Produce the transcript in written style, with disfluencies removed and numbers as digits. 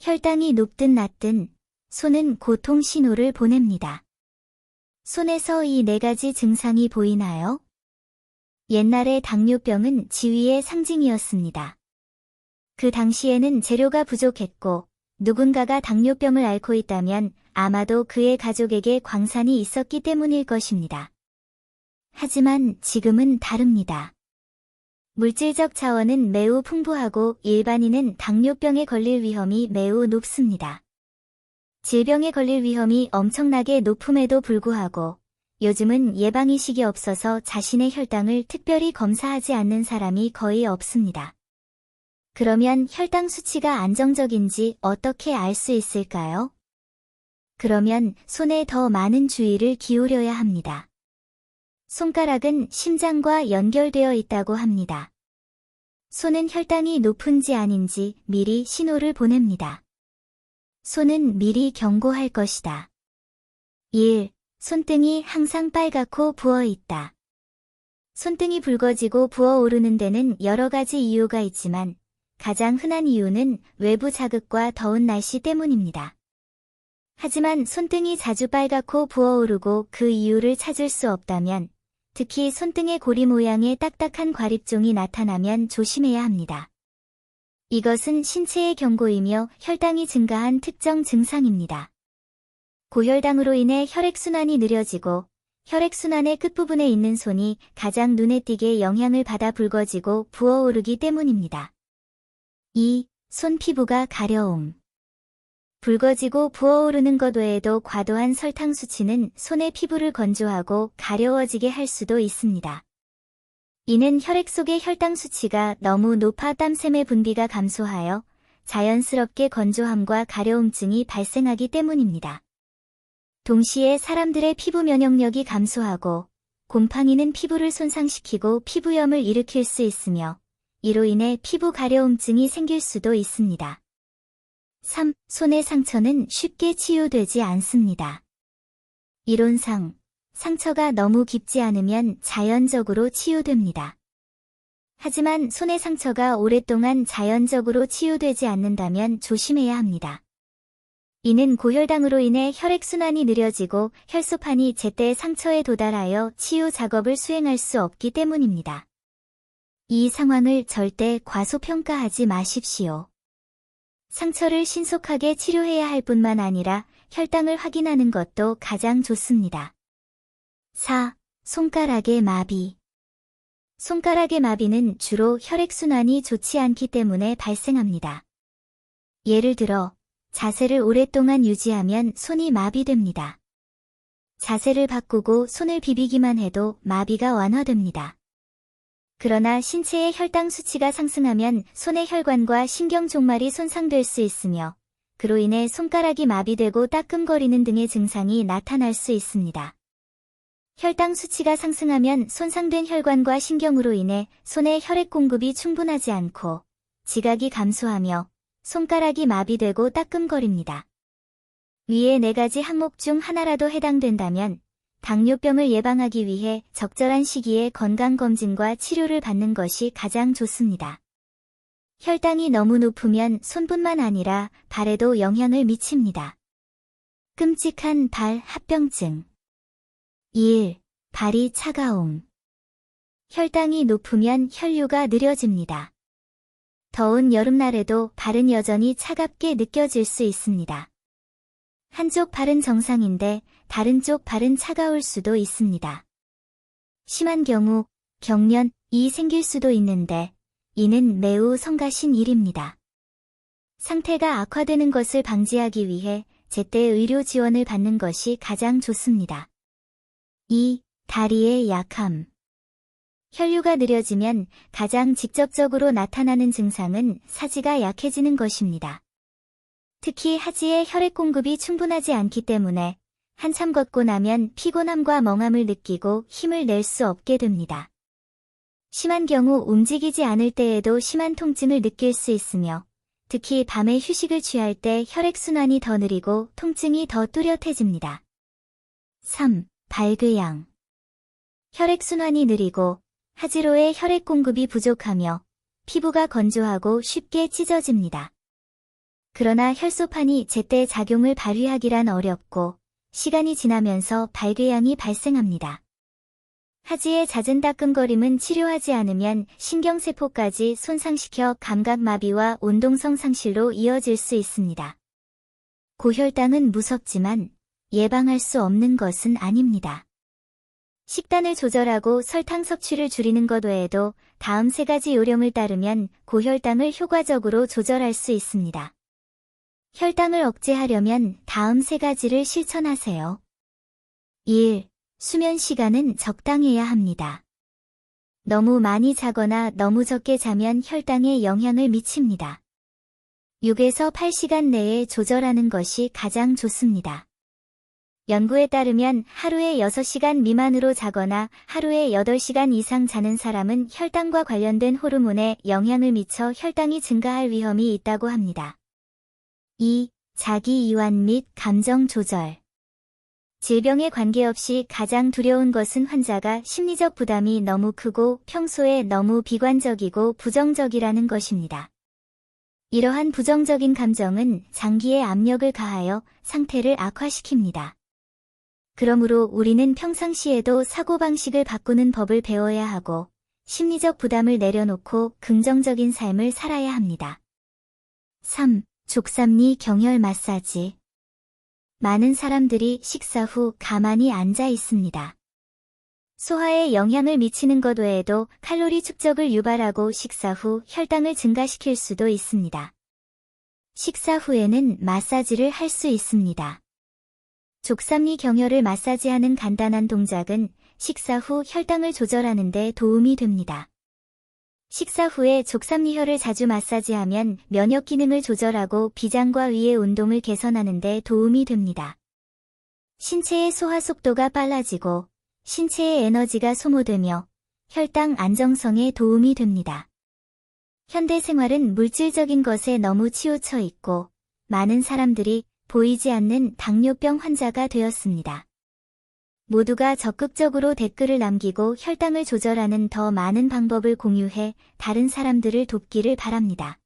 혈당이 높든 낮든 손은 고통 신호를 보냅니다. 손에서 이 네 가지 증상이 보이나요? 옛날에 당뇨병은 지위의 상징이었습니다. 그 당시에는 재료가 부족했고 누군가가 당뇨병을 앓고 있다면 아마도 그의 가족에게 광산이 있었기 때문일 것입니다. 하지만 지금은 다릅니다. 물질적 자원은 매우 풍부하고 일반인은 당뇨병에 걸릴 위험이 매우 높습니다. 질병에 걸릴 위험이 엄청나게 높음에도 불구하고 요즘은 예방의식이 없어서 자신의 혈당을 특별히 검사하지 않는 사람이 거의 없습니다. 그러면 혈당 수치가 안정적인지 어떻게 알 수 있을까요? 그러면 손에 더 많은 주의를 기울여야 합니다. 손가락은 심장과 연결되어 있다고 합니다. 손은 혈당이 높은지 아닌지 미리 신호를 보냅니다. 손은 미리 경고할 것이다. 1. 손등이 항상 빨갛고 부어있다. 손등이 붉어지고 부어오르는 데는 여러 가지 이유가 있지만 가장 흔한 이유는 외부 자극과 더운 날씨 때문입니다. 하지만 손등이 자주 빨갛고 부어오르고 그 이유를 찾을 수 없다면 특히 손등의 고리 모양의 딱딱한 과립종이 나타나면 조심해야 합니다. 이것은 신체의 경고이며 혈당이 증가한 특정 증상입니다. 고혈당으로 인해 혈액순환이 느려지고 혈액순환의 끝부분에 있는 손이 가장 눈에 띄게 영향을 받아 붉어지고 부어오르기 때문입니다. 2. 손 피부가 가려움. 붉어지고 부어오르는 것 외에도 과도한 설탕 수치는 손의 피부를 건조하고 가려워지게 할 수도 있습니다. 이는 혈액 속의 혈당 수치가 너무 높아 땀샘의 분비가 감소하여 자연스럽게 건조함과 가려움증이 발생하기 때문입니다. 동시에 사람들의 피부 면역력이 감소하고 곰팡이는 피부를 손상시키고 피부염을 일으킬 수 있으며 이로 인해 피부 가려움증이 생길 수도 있습니다. 3. 손의 상처는 쉽게 치유되지 않습니다. 이론상 상처가 너무 깊지 않으면 자연적으로 치유됩니다. 하지만 손의 상처가 오랫동안 자연적으로 치유되지 않는다면 조심해야 합니다. 이는 고혈당으로 인해 혈액순환이 느려지고 혈소판이 제때 상처에 도달하여 치유 작업을 수행할 수 없기 때문입니다. 이 상황을 절대 과소평가하지 마십시오. 상처를 신속하게 치료해야 할 뿐만 아니라 혈당을 확인하는 것도 가장 좋습니다. 4. 손가락의 마비. 손가락의 마비는 주로 혈액순환이 좋지 않기 때문에 발생합니다. 예를 들어 자세를 오랫동안 유지하면 손이 마비됩니다. 자세를 바꾸고 손을 비비기만 해도 마비가 완화됩니다. 그러나 신체의 혈당 수치가 상승하면 손의 혈관과 신경 종말이 손상될 수 있으며 그로 인해 손가락이 마비되고 따끔거리는 등의 증상이 나타날 수 있습니다. 혈당 수치가 상승하면 손상된 혈관과 신경으로 인해 손에 혈액 공급이 충분하지 않고 지각이 감소하며 손가락이 마비되고 따끔거립니다. 위의 네 가지 항목 중 하나라도 해당된다면 당뇨병을 예방하기 위해 적절한 시기에 건강검진과 치료를 받는 것이 가장 좋습니다. 혈당이 너무 높으면 손뿐만 아니라 발에도 영향을 미칩니다. 끔찍한 발 합병증. 1. 발이 차가움. 혈당이 높으면 혈류가 느려집니다. 더운 여름날에도 발은 여전히 차갑게 느껴질 수 있습니다. 한쪽 발은 정상인데 다른 쪽 발은 차가울 수도 있습니다. 심한 경우 경련이 생길 수도 있는데 이는 매우 성가신 일입니다. 상태가 악화되는 것을 방지하기 위해 제때 의료 지원을 받는 것이 가장 좋습니다. 2. 다리의 약함. 혈류가 느려지면 가장 직접적으로 나타나는 증상은 사지가 약해지는 것입니다. 특히 하지에 혈액 공급이 충분하지 않기 때문에 한참 걷고 나면 피곤함과 멍함을 느끼고 힘을 낼 수 없게 됩니다. 심한 경우 움직이지 않을 때에도 심한 통증을 느낄 수 있으며 특히 밤에 휴식을 취할 때 혈액순환이 더 느리고 통증이 더 뚜렷해집니다. 3. 발궤양. 혈액순환이 느리고 하지로의 혈액 공급이 부족하며 피부가 건조하고 쉽게 찢어집니다. 그러나 혈소판이 제때 작용을 발휘하기란 어렵고 시간이 지나면서 발궤양이 발생합니다. 하지의 잦은 따끔거림은 치료하지 않으면 신경세포까지 손상시켜 감각마비와 운동성 상실로 이어질 수 있습니다. 고혈당은 무섭지만 예방할 수 없는 것은 아닙니다. 식단을 조절하고 설탕 섭취를 줄이는 것 외에도 다음 3가지 요령을 따르면 고혈당을 효과적으로 조절할 수 있습니다. 혈당을 억제하려면 다음 3가지를 실천하세요. 1. 수면 시간은 적당해야 합니다. 너무 많이 자거나 너무 적게 자면 혈당에 영향을 미칩니다. 6에서 8시간 내에 조절하는 것이 가장 좋습니다. 연구에 따르면 하루에 6시간 미만으로 자거나 하루에 8시간 이상 자는 사람은 혈당과 관련된 호르몬에 영향을 미쳐 혈당이 증가할 위험이 있다고 합니다. 2. 자기 이완 및 감정 조절. 질병에 관계없이 가장 두려운 것은 환자가 심리적 부담이 너무 크고 평소에 너무 비관적이고 부정적이라는 것입니다. 이러한 부정적인 감정은 장기에 압력을 가하여 상태를 악화시킵니다. 그러므로 우리는 평상시에도 사고방식을 바꾸는 법을 배워야 하고 심리적 부담을 내려놓고 긍정적인 삶을 살아야 합니다. 3. 족삼리 경혈 마사지. 많은 사람들이 식사 후 가만히 앉아 있습니다. 소화에 영향을 미치는 것 외에도 칼로리 축적을 유발하고 식사 후 혈당을 증가시킬 수도 있습니다. 식사 후에는 마사지를 할 수 있습니다. 족삼리 경혈을 마사지하는 간단한 동작은 식사 후 혈당을 조절하는 데 도움이 됩니다. 식사 후에 족삼리혈을 자주 마사지하면 면역 기능을 조절하고 비장과 위의 운동을 개선하는 데 도움이 됩니다. 신체의 소화 속도가 빨라지고 신체의 에너지가 소모되며 혈당 안정성에 도움이 됩니다. 현대 생활은 물질적인 것에 너무 치우쳐 있고 많은 사람들이 보이지 않는 당뇨병 환자가 되었습니다. 모두가 적극적으로 댓글을 남기고 혈당을 조절하는 더 많은 방법을 공유해 다른 사람들을 돕기를 바랍니다.